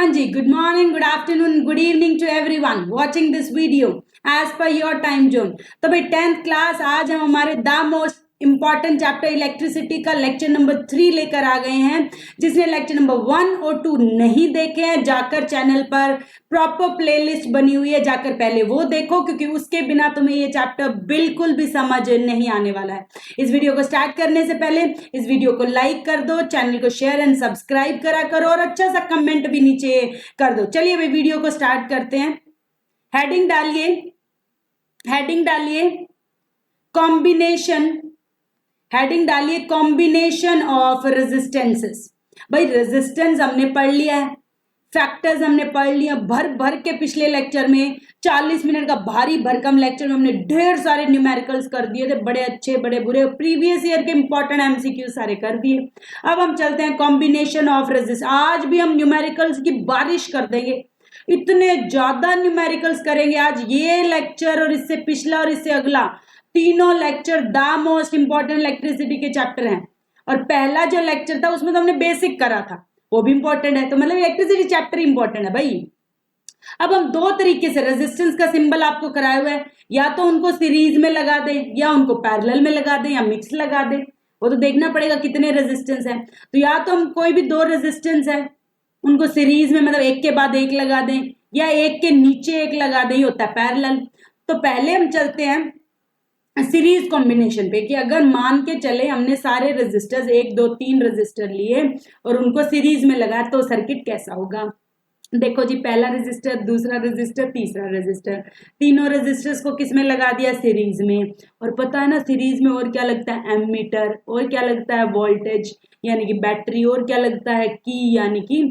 Anji, good morning, good afternoon, good evening to everyone watching this video as per your time zone. तो भाई 10th class आज हम हमारे the most important chapter electricity का lecture number 3 लेकर आ गए हैं। जिसने लेक्चर नंबर 1 और 2 नहीं देखे हैं जाकर चैनल पर प्रॉपर प्लेलिस्ट बनी हुई है, जाकर पहले वो देखो, क्योंकि उसके बिना तुम्हें ये चैप्टर बिल्कुल भी समझ नहीं आने वाला है। इस वीडियो को स्टार्ट करने से पहले इस वीडियो को लाइक कर दो, चैनल को शेयर एंड सब्सक्राइब करा करो और अच्छा सा कमेंट भी नीचे कर दो। चलिए भाई वीडियो को स्टार्ट करते हैं। हेडिंग डालिए कॉम्बिनेशन, हेडिंग डालिए कॉम्बिनेशन ऑफ रेजिस्टेंसेस। भाई रेजिस्टेंस हमने पढ़ लिया है, फैक्टर्स हमने पढ़ लिया भर भर के। पिछले लेक्चर में 40 मिनट का भारी भरकम लेक्चर में हमने ढेर सारे न्यूमेरिकल्स कर दिए थे, बड़े अच्छे बड़े बुरे, प्रीवियस ईयर के इंपॉर्टेंट एमसीक्यू सारे कर दिए। अब हम चलते हैं कॉम्बिनेशन ऑफ रेजिस्टेंस। आज भी हम न्यूमेरिकल्स की बारिश कर देंगे, इतने ज्यादा न्यूमेरिकल्स करेंगे आज। ये लेक्चर और इससे पिछला और इससे अगला तीनों lecture the most important electricity के चैप्टर हैं। और पहला जो लेक्चर था उसमें तो हमने बेसिक करा था, वो भी इंपॉर्टेंट है। तो मतलब इलेक्ट्रिसिटी चैप्टर इंपॉर्टेंट है भाई। अब हम दो तरीके से रेजिस्टेंस का सिंबल आपको कराया हुआ है, या तो उनको सीरीज में लगा दें या उनको पैरेलल में लगा दें या मिक्स लगा दें। वो तो देखना पड़ेगा कितने रेजिस्टेंस है। तो या तो हम कोई भी दो रेजिस्टेंस है उनको सीरीज में मतलब एक के बाद एक लगा दें, या एक के नीचे एक लगा दें, ये होता है पैरेलल। तो पहले हम चलते हैं सीरीज कॉम्बिनेशन पे कि अगर मान के चले हमने सारे रेजिस्टर्स 1 2 3 रेजिस्टर लिए और उनको सीरीज में लगाया तो सर्किट कैसा होगा। देखो जी, पहला रेजिस्टर, दूसरा रेजिस्टर, तीसरा रेजिस्टर, तीनों रेजिस्टर्स को किस में लगा दिया, सीरीज में। और पता है ना सीरीज में और क्या लगता है, एमीटर, और क्या लगता है वोल्टेज यानी कि बैटरी, और क्या लगता है की यानी कि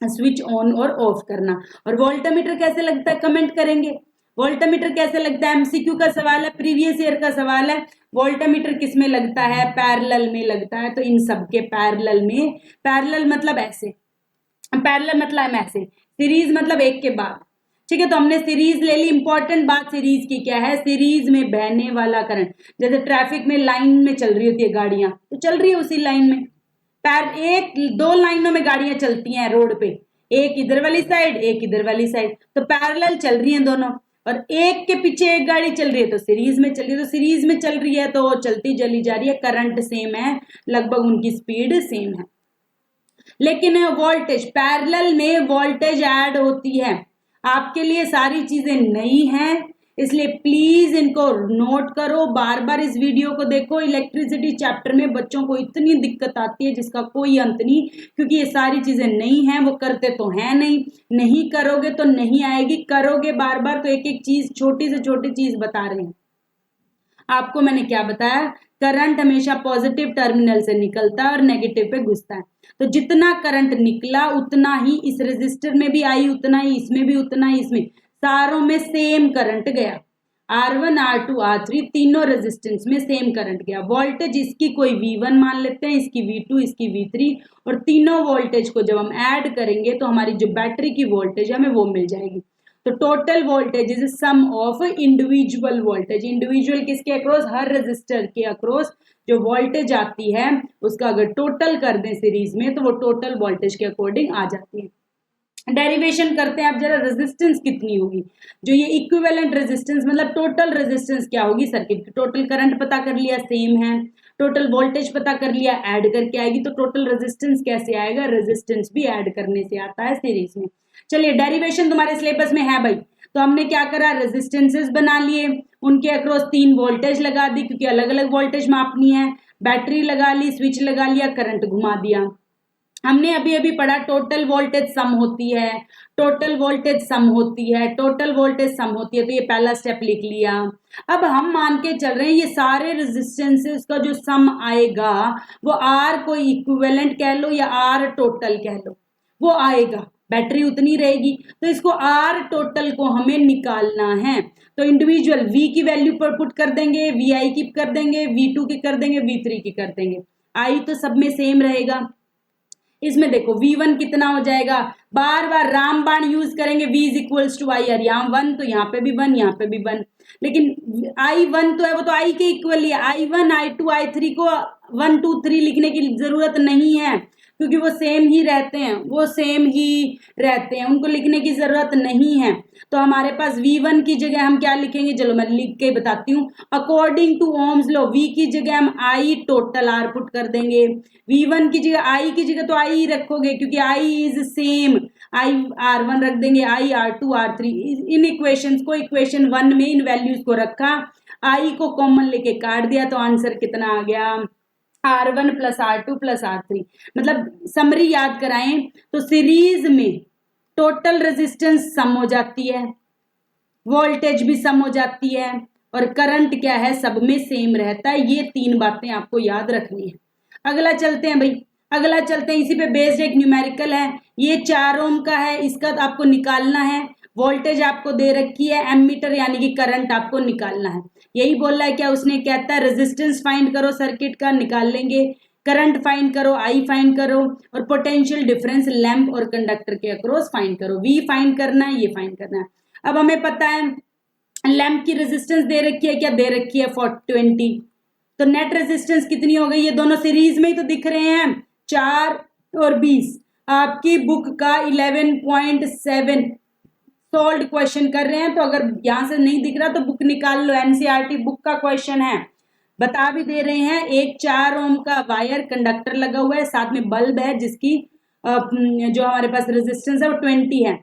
स्विच ऑन और ऑफ करना। और वोल्टमीटर कैसे लगता है कमेंट करेंगे। वोल्टमीटर कैसे लगता है, एमसीक्यू का सवाल है, प्रीवियस ईयर का सवाल है। वोल्टमीटर किस में लगता है, पैरेलल में लगता है। तो इन सब के पैरेलल में, पैरेलल मतलब ऐसे, पैरेलल मतलब ऐसे, सीरीज मतलब एक के बाद। ठीक है, तो हमने सीरीज ले ली। इंपॉर्टेंट बात सीरीज की क्या है, सीरीज में बहने वाला करंट। जैसे ट्रैफिक में लाइन में चल रही होती है गाड़ियां, तो चल रही है उसी लाइन में। एक दो लाइनों में गाड़ियां चलती हैं रोड पे, एक इधर वाली साइड एक इधर वाली साइड, तो पैरेलल चल रही हैं दोनों। और एक के पीछे एक गाड़ी चल रही है तो सीरीज में चल रही है। तो सीरीज में चल रही है तो चलती चली जा रही है, करंट सेम है, लगभग उनकी स्पीड सेम है। लेकिन वोल्टेज, पैरेलल में वोल्टेज ऐड होती है। आपके लिए सारी चीजें नई हैं, इसलिए प्लीज इनको नोट करो, बार बार इस वीडियो को देखो। इलेक्ट्रिसिटी चैप्टर में बच्चों को इतनी दिक्कत आती है जिसका कोई अंत नहीं, क्योंकि ये सारी चीजें नई हैं। वो करते तो है नहीं करोगे तो नहीं आएगी, करोगे बार बार तो एक एक चीज, छोटी से छोटी चीज बता रहे हैं आपको। मैंने क्या बताया, करंट हमेशा पॉजिटिव टर्मिनल से निकलता है और नेगेटिव पे घुसता है। तो जितना करंट निकला उतना ही इस रेजिस्टर में भी आई, उतना ही इसमें भी, उतना ही इसमें, सारों में सेम करंट गया। R1 R2 R3 तीनों रेजिस्टेंस में सेम करंट गया। वोल्टेज इसकी कोई V1 मान लेते हैं, इसकी V2, इसकी V3, और तीनों वोल्टेज को जब हम ऐड करेंगे तो हमारी जो बैटरी की वोल्टेज है हमें वो मिल जाएगी। तो total voltage is sum of individual voltage. Individual किसके अक्रॉस, हर रेजिस्टर के अक्रॉस जो वोल्टेज आती है उसका अगर टोटल कर दें सीरीज में तो वो टोटल वोल्टेज के अकॉर्डिंग आ जाती है। डेरिवेशन करते हैं आप जरा, रेजिस्टेंस कितनी होगी, जो ये इक्विवेलेंट रेजिस्टेंस मतलब टोटल रेजिस्टेंस क्या होगी सर्किट की। टोटल करंट पता कर लिया सेम है, टोटल वोल्टेज पता कर लिया, ऐड करके आएगी। तो टोटल रेजिस्टेंस कैसे आएगा, रेजिस्टेंस भी ऐड करने से आता है सीरीज में। चलिए डेरिवेशन तुम्हारे सिलेबस में है भाई। तो हमने क्या करा, रेजिस्टेंसेस बना लिए, उनके अक्रॉस 3 वोल्टेज लगा दी क्योंकि अलग अलग वोल्टेज मापनी है, बैटरी लगा ली, स्विच लगा लिया, करंट घुमा दिया। हमने अभी अभी पढ़ा टोटल वोल्टेज सम होती है, टोटल वोल्टेज सम होती है, टोटल वोल्टेज सम होती है। तो ये पहला स्टेप लिख लिया। अब हम मान के चल रहे हैं ये सारे रेजिस्टेंसेस का जो सम आएगा वो आर कोई इक्विवेलेंट कह लो या आर टोटल कह लो, वो आएगा, बैटरी उतनी रहेगी। तो इसको आर टोटल को हमें निकालना है। तो इंडिविजुअल V की वैल्यू पर पुट कर देंगे, VI की कर देंगे, V2 की कर देंगे, V3 की कर देंगे। I तो सब में सेम रहेगा। इसमें देखो V1 कितना हो जाएगा, बार बार रामबाण यूज करेंगे, V इज इक्वल्स टू आई। यहाँ 1 तो यहाँ पे भी 1, यहाँ पे भी 1, लेकिन I1 तो है वो तो I के इक्वल ही है। I1 I2 I3 को 1 2 3 लिखने की जरूरत नहीं है, क्योंकि वो सेम ही रहते हैं, उनको लिखने की जरूरत नहीं है। तो हमारे पास V1 की जगह हम क्या लिखेंगे, चलो मैं लिख के बताती हूँ। According to Ohm's law V की जगह हम I टोटल R पुट कर देंगे। V1 की जगह I की जगह तो I ही रखोगे क्योंकि I is same, I R1 रख देंगे, I R2 R3। In equations को इक्वेशन 1 में इन वैल्यूज को रखा, I को कॉमन लेके काट दिया, तो आंसर कितना आ गया, R1 plus R2 plus R3। मतलब समरी याद कराएं तो सीरीज में टोटल रेजिस्टेंस सम हो जाती है, वोल्टेज भी सम हो जाती है, और करंट क्या है, सब में सेम रहता है। ये 3 बातें आपको याद रखनी है। अगला चलते हैं भाई, अगला चलते हैं, इसी पे बेस्ड एक न्यूमेरिकल है। ये 4 ओम का है, इसका तो आपको निकालना है। वोल्टेज आपको दे रखी है, एमीटर यानी कि करंट आपको निकालना है। यही बोल रहा है क्या उसने, कहता है रेजिस्टेंस फाइंड करो सर्किट का, निकाल लेंगे। करंट फाइंड करो, आई फाइंड करो, और पोटेंशियल डिफरेंस लैंप और कंडक्टर के अक्रॉस फाइंड करो। वी फाइंड करना है, ये फाइंड करना है। अब हमें पता है लैंप की रेजिस्टेंस दे रखी है, क्या दे रखी है 20। तो नेट रेजिस्टेंस कितनी हो गई, ये दोनों सीरीज में ही तो दिख रहे हैं, 4 और 20। आपकी बुक का 11.7 सोल्ड क्वेश्चन कर रहे हैं, तो अगर यहां से नहीं दिख रहा तो बुक निकाल लो, एनसीईआरटी बुक का क्वेश्चन है। बता भी दे रहे हैं, एक 4 ओम का वायर कंडक्टर लगा हुआ है, साथ में बल्ब है जिसकी जो हमारे पास रेजिस्टेंस है वो 20 है।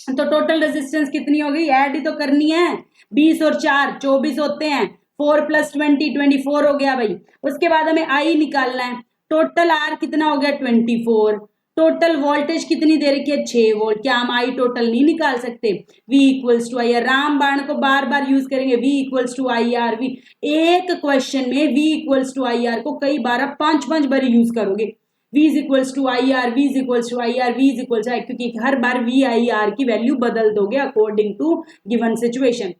तो टोटल रेजिस्टेंस कितनी हो गई, ऐड ही तो करनी है, 20 और 4 24 होते हैं, 4 प्लस 20 24 हो गया भाई। उसके बाद हमें आई निकालना है, टोटल आर कितना हो गया 24, टोटल वोल्टेज कितनी दे रखी है 6 वोल्ट। क्या हम आई टोटल नहीं निकाल सकते, V equals to I R, राम बाण को बार बार यूज करेंगे, V equals to I R. वी एक क्वेश्चन में V equals to I R को कई बार 5 बार यूज करोगे, V is equals to I R, V is equals to I R, V is equals, क्योंकि हर बार V आई आर की वैल्यू बदल दोगे अकॉर्डिंग टू गिवन सिचुएशन।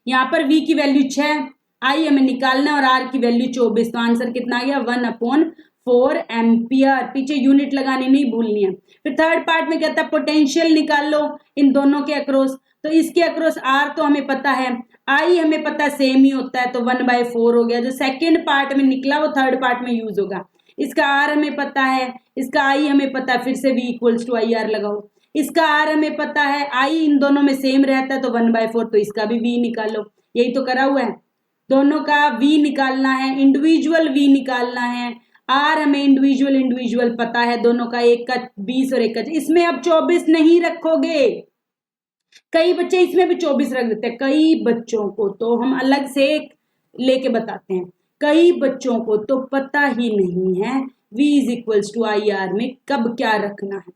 यहाँ पर V की वैल्यू 6, I हमें निकालना है, और R की वैल्यू 24, तो आंसर कितना आ गया 1/4 एम्पियर। पीछे यूनिट लगानी नहीं भूलनी है। फिर थर्ड पार्ट में कहता है पोटेंशियल निकाल लो इन दोनों के अक्रॉस, तो इसके अक्रॉस R तो हमें पता है, I हमें पता है सेम ही होता है, तो 1/4 हो गया। जो सेकेंड पार्ट में निकला वो थर्ड पार्ट में यूज होगा। इसका R हमें पता है, इसका I हमें पता है, फिर से V equals to I R लगाओ। इसका R हमें पता है, I इन दोनों में सेम रहता है, तो 1/4, तो इसका भी V निकालो। यही तो करा हुआ है, दोनों का V निकालना है, इंडिविजुअल V निकालना है। R हमें इंडिविजुअल पता है, दोनों का, एक का 20 और एक का, इसमें अब 24 नहीं रखोगे। कई बच्चे इसमें भी 24 रख देते हैं, कई बच्चों को तो हम अलग से लेके बताते हैं, कई बच्चों को तो पता ही नहीं है V is equals to I R में कब क्या रखना है।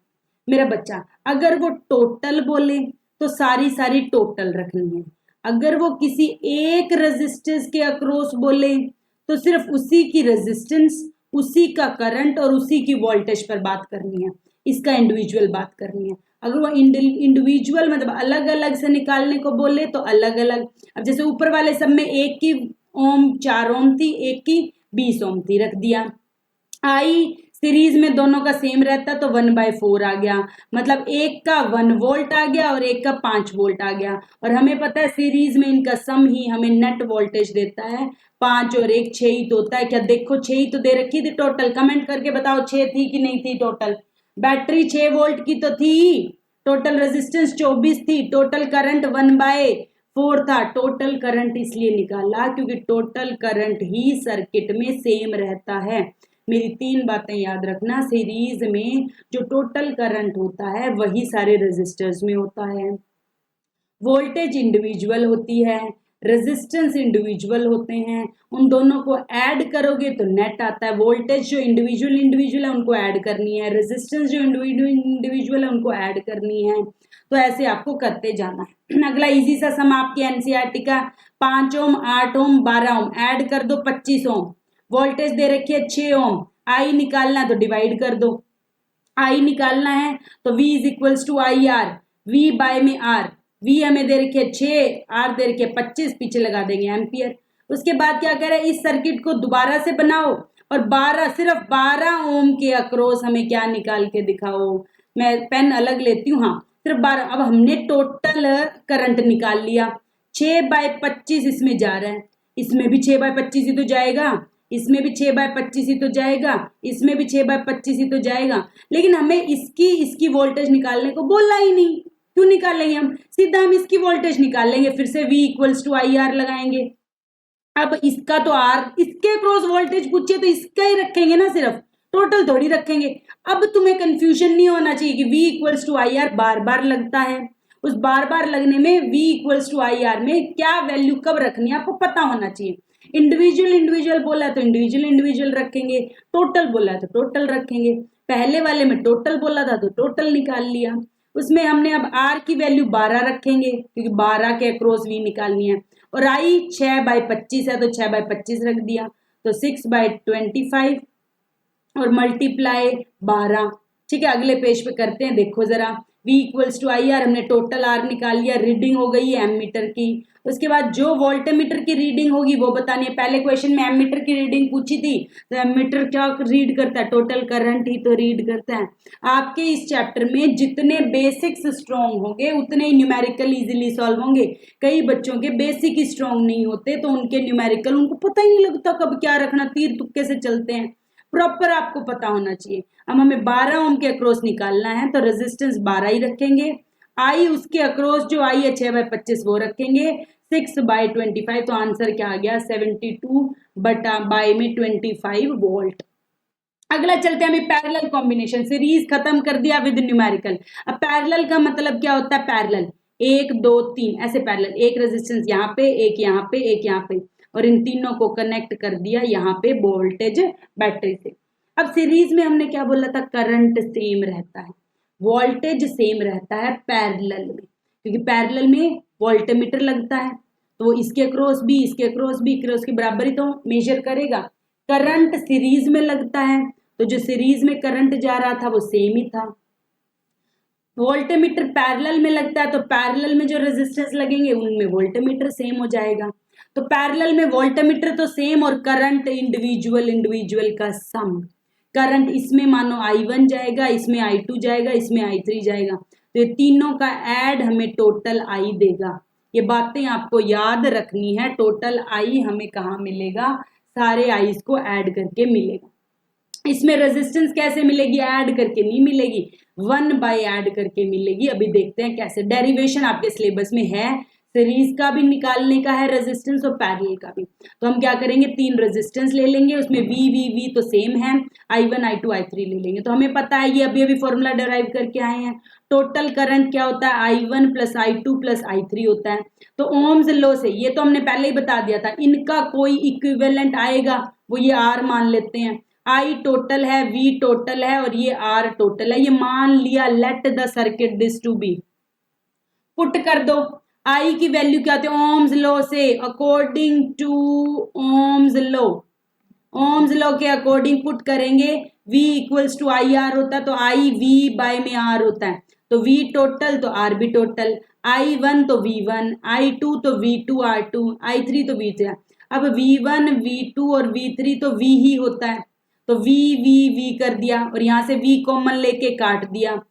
मेरा बच्चा अगर वो टोटल बोले तो सारी टोटल रखनी है, अगर वो किसी एक रेजिस्टेंस के अक्रॉस बोले तो सिर्फ उसी की रेजिस्टेंस, उसी का करंट और उसी की वोल्टेज पर बात करनी है, इसका इंडिविजुअल बात करनी है। अगर वो इंडिविजुअल मतलब अलग अलग से निकालने को बोले तो अलग अलग। अब जैसे ऊपर वाले सब में एक की ओम 4 ओम थी, एक की 20 ओम थी, रख दिया। आई सीरीज में दोनों का सेम रहता तो 1/4 आ गया, मतलब एक का 1 वोल्ट आ गया और एक का 5 वोल्ट आ गया। और हमें पता है सीरीज में इनका सम ही हमें नेट वोल्टेज देता है, 5 और 1 6 ही तो होता है। क्या देखो 6 ही तो दे रखी थी टोटल, कमेंट करके बताओ 6 थी कि नहीं थी टोटल। बैटरी 6 वोल्ट की तो थी, टोटल रेजिस्टेंस 24 थी, टोटल करंट 1/4 था। टोटल करंट इसलिए निकाला क्योंकि टोटल करंट ही सर्किट में सेम रहता है। मेरी 3 बातें याद रखना, सीरीज में जो टोटल करंट होता है वही सारे रेजिस्टर्स में होता है, वोल्टेज इंडिविजुअल होती है, रेजिस्टेंस इंडिविजुअल होते हैं, उन दोनों को ऐड करोगे तो नेट आता है। वोल्टेज जो इंडिविजुअल है उनको ऐड करनी है, रेजिस्टेंस जो इंडिविजुअल है उनको ऐड करनी है। तो ऐसे आपको करते जाना है। अगला इजी सा सम आपकी एनसीईआरटी का, 5 ओम 8 ओम 12 ओम ऐड कर दो 25 ओम, वोल्टेज दे रखी है 6 ओम, आई निकालना तो डिवाइड कर दो, आई निकालना है तो V is equals to I R, V by में R, V हमें दे रखी है 6, R दे रखी है 25, पीछे लगा देंगे एम्पियर। उसके बाद क्या कह रहे हैं, इस सर्किट को दोबारा से बनाओ और 12 सिर्फ 12 ओम के अक्रॉस हमें क्या निकाल के दिखाओ। मैं पेन अलग लेती हूँ, हाँ सिर्फ 12। अब हमने टोटल करंट निकाल लिया, 6/25 इसमें जा रहा है, इसमें भी 6/25 ही तो जाएगा, इसमें भी 6/25 ही तो जाएगा, इसमें भी 6/25 ही तो जाएगा, लेकिन हमें इसकी वोल्टेज निकालने को बोला ही नहीं। क्यों निकालेंगे हम, सीधा हम इसकी वोल्टेज निकाल लेंगे, फिर से V इक्वल्स टू IR लगाएंगे। अब इसका तो R, इसके क्रॉस वोल्टेज पूछिए तो इसका ही रखेंगे ना, सिर्फ टोटल थोड़ी रखेंगे। अब तुम्हें कंफ्यूजन नहीं होना चाहिए कि V इक्वल्स टू IR बार बार लगता है, उस बार बार लगने में V इक्वल्स टू IR में क्या वैल्यू कब रखनी है आपको पता होना चाहिए। इंडिविजुअल बोला तो इंडिविजुअल रखेंगे, टोटल बोला तो टोटल रखेंगे। पहले वाले में टोटल बोला था तो टोटल निकाल लिया, उसमें हमने अब R की वैल्यू 12 रखेंगे क्योंकि 12 के अक्रॉस V निकालनी है, और I 6/25 है तो 6/25 रख दिया, तो 6/25 और मल्टीप्लाई 12। ठीक है, अगले पेज पे करते हैं, देखो जरा V इक्वल्स टू IR, हमने टोटल R निकाल लिया, रीडिंग हो गई है एमीटर की। उसके बाद जो वोल्टमीटर की रीडिंग होगी वो बतानी है। पहले क्वेश्चन में एमीटर की रीडिंग पूछी थी, तो एमीटर क्या रीड करता है, टोटल करंट ही तो रीड करता है। आपके इस चैप्टर में जितने बेसिक्स स्ट्रॉन्ग होंगे उतने ही न्यूमेरिकल इजीली सॉल्व होंगे। कई बच्चों के बेसिक ही स्ट्रॉन्ग नहीं होते तो उनके न्यूमेरिकल उनको पता ही नहीं लगता कब क्या रखना, तीर तुक्के से चलते हैं। प्रॉपर आपको पता होना चाहिए। अब हमें 12 ओम के अक्रॉस निकालना है तो रेजिस्टेंस 12 ही रखेंगे, आई उसके अक्रॉस जो आई है 6/25 वो रखेंगे, 6/25 तो आंसर क्या आ गया 72 बटा बाई में 25 वोल्ट। अगला चलते हैं हमें पैरेलल कॉम्बिनेशन, सीरीज खत्म कर दिया विद न्यूमेरिकल। अब पैरेलल का मतलब क्या होता है, पैरेलल 1 2 3 ऐसे पैरेलल, एक रेजिस्टेंस यहाँ पे, एक यहाँ पे, एक यहाँ पे, और इन तीनों को कनेक्ट कर दिया यहाँ पे वोल्टेज बैटरी से। अब सीरीज में हमने क्या बोला था, करंट सेम रहता है, वोल्टेज सेम रहता है पैरेलल में, क्योंकि पैरेलल में वोल्टमीटर लगता है तो वो इसके क्रॉस भी क्रॉस के बराबर ही तो मेजर करेगा। करंट सीरीज में लगता है तो जो सीरीज में करंट जा रहा था वो सेम ही था। वोल्टमीटर पैरेलल में लगता है तो पैरेलल में जो रेजिस्टेंस लगेंगे उनमें वोल्टमीटर सेम हो जाएगा। तो पैरेलल में वोल्टमीटर तो सेम और करंट इंडिविजुअल का सम। करंट इसमें मानो I1 जाएगा, इसमें I2 जाएगा, इसमें I3 जाएगा, तो ये तीनों का ऐड हमें टोटल I देगा। ये बातें आपको याद रखनी है, टोटल I हमें कहाँ मिलेगा, सारे आईज को ऐड करके मिलेगा। इसमें रेजिस्टेंस कैसे मिलेगी, ऐड करके नहीं मिलेगी, 1 बाय ऐड करके मिलेगी। अभी देखते हैं कैसे, डेरिवेशन आपके सिलेबस में है, सीरीज का भी निकालने का है रेजिस्टेंस और पैरेलल का भी। तो हम क्या करेंगे, 3 रेजिस्टेंस ले लेंगे, उसमें V तो सेम है, I1 I2 I3 ले लेंगे। तो हमें पता है, ये अभी फॉर्मूला डिराइव करके आए हैं, टोटल करंट क्या होता है, I1 plus I2 plus I3 होता है। तो ओम्स लॉ से, ये तो हमने पहले ही बता दिया था, इनका कोई इक्विवेलेंट आएगा वो ये R मान लेते हैं। I टोटल है, V टोटल है और ये R टोटल है, ये मान लिया। Let the circuit this to be, put कर दो। I की वैल्यू क्या होती है, ओम्स लॉ से, according to Ohm's law, Ohm's law के अकॉर्डिंग पुट करेंगे, V इक्वल्स टू IR होता है तो I V बाय में R होता है, तो V टोटल तो R भी टोटल, I1 तो V1, I2 तो V2 R2, I3 तो V3। अब V1 V2 और V3 तो V ही होता है, तो V कर दिया और यहां से V कॉमन लेके काट दिया,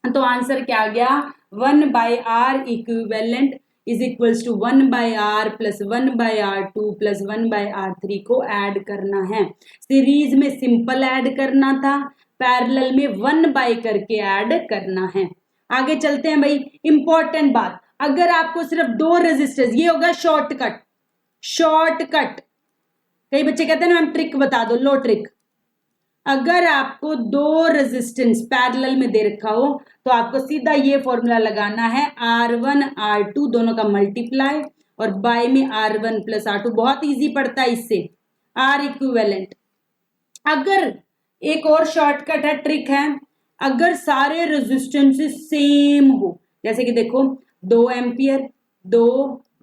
तो आंसर क्या आ गया, 1 by R equivalent is equals to 1 by R plus 1 by R2 plus 1 by R3 को ऐड करना है। सीरीज में सिंपल ऐड करना था, पैरेलल में 1 बाय करके ऐड करना है। आगे चलते हैं भाई, इंपॉर्टेंट बात, अगर आपको सिर्फ 2 रेजिस्टेंस, ये होगा शॉर्टकट। कई बच्चे कहते हैं ना मैम ट्रिक बता दो, लो ट्रिक। अगर आपको 2 रेजिस्टेंस पैरेलल में दे रखा हो तो आपको सीधा ये फॉर्मूला लगाना है, R1 R2 दोनों का मल्टीप्लाई और बाय में R1 प्लस R2, बहुत इजी पड़ता है इससे, R इक्विवेलेंट। अगर एक और शॉर्टकट है, ट्रिक है, अगर सारे रेजिस्टेंसेस सेम हो, जैसे कि देखो 2 एम्पियर, 2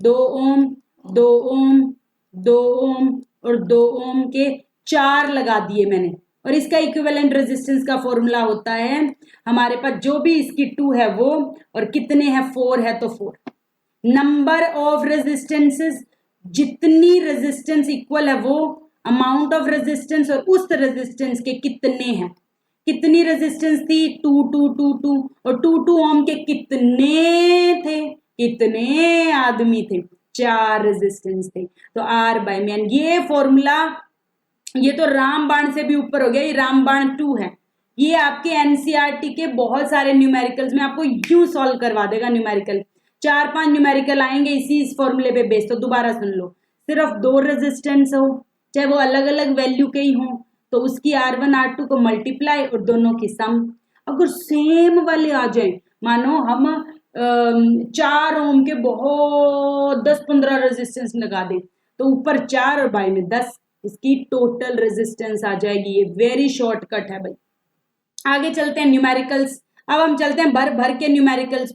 ओम, 2 ओम, 2 ओम और 2 ओम के 4 लगा दिए मैंने, और इसका इक्विवेलेंट रेजिस्टेंस का फॉर्मूला होता है हमारे पास, जो भी इसकी 2 है वो, और कितने हैं 4 है तो 4, नंबर ऑफ रेजिस्टेंसेस, जितनी रेजिस्टेंस इक्वल है वो अमाउंट ऑफ रेजिस्टेंस, और उस रेजिस्टेंस के कितने हैं, कितनी रेजिस्टेंस थी 2 2 2 2, और 2 ओम के कितने थे, कितने आदमी थे, 4 रेजिस्टेंस थे, तो R बाय में। ये फॉर्मूला ये तो रामबाण से भी ऊपर हो गया, ये रामबाण 2 है। ये आपके एनसीईआरटी के बहुत सारे न्यूमेरिकल्स में आपको यूं सॉल्व करवा देगा न्यूमेरिकल। 4-5 न्यूमेरिकल आएंगे इस फॉर्मूले पे बेस, तो दोबारा सुन लो। सिर्फ 2 रेजिस्टेंस हो, चाहे वो अलग अलग वैल्यू के ही हो, तो उसकी R1 R2 को मल्टीप्लाई और दोनों की सम। अगर सेम वाले आ जाए, मानो हम 4 ओम के बहुत 10-15 रेजिस्टेंस लगा दें, तो ऊपर 4 और बाई में 10, इसकी टोटल रेजिस्टेंस आ जाएगी। ये वेरी शॉर्टकट है भाई। आगे चलते हैं न्यूमेरिकल्स। अब हम चलते हैं भर भर के न्यूमेरिकल्स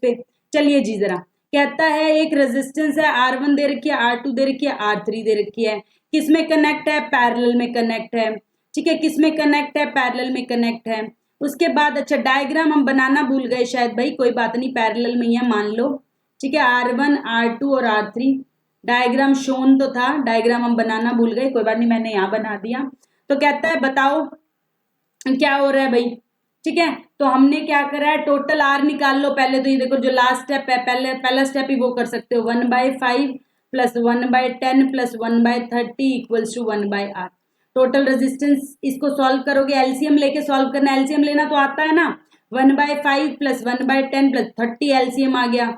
पे। चलिए जी जरा, कहता है एक रेजिस्टेंस है, R1 दे रखी है, R2 दे रखी है, R3 दे रखी है। किस में कनेक्ट है? पैरेलल में कनेक्ट है। ठीक है, किस में कनेक्ट है? पैरेलल में कनेक्ट है। उसके बाद अच्छा डायग्राम हम बनाना भूल गए शायद भाई, कोई बात नहीं, पैरेलल में ही है मान लो। ठीक है, R1 R2 और R3 डायग्राम शोन तो था, डायग्राम हम बनाना भूल गए, कोई बात नहीं, मैंने यहाँ बना दिया। तो कहता है बताओ क्या हो रहा है भाई। ठीक है, तो हमने क्या करा है, टोटल आर निकाल लो पहले। तो ये देखो जो लास्ट स्टेप है, पहला स्टेप ही वो कर सकते हो, 1/5 plus 1/10 plus 1/30 equals to 1/r। Total resistance इसको सॉल्व करोगे, एलसीएम लेके सॉल्व करना, एलसीएम लेना तो आता है ना। 1/5 प्लस 1/10 प्लस 30 एलसीएम आ गया।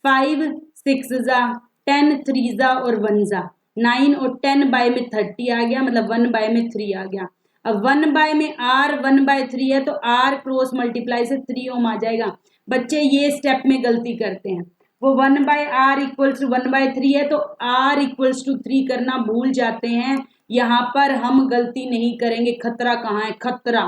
5 6 जा 10 3 जा और 1 जा 9 और 10 बाय में 30 आ गया, मतलब 1 बाय में 3 आ गया। अब 1 बाय में आर 1/3 है, तो आर क्रॉस मल्टीप्लाई से 3 ओम आ जाएगा। बच्चे ये स्टेप में गलती करते हैं, वो 1/r इक्वल्स टू 1/3 है, तो r इक्वल्स टू 3 करना भूल जाते हैं। यहां पर हम गलती नहीं करेंगे। खतरा कहाँ है? खतरा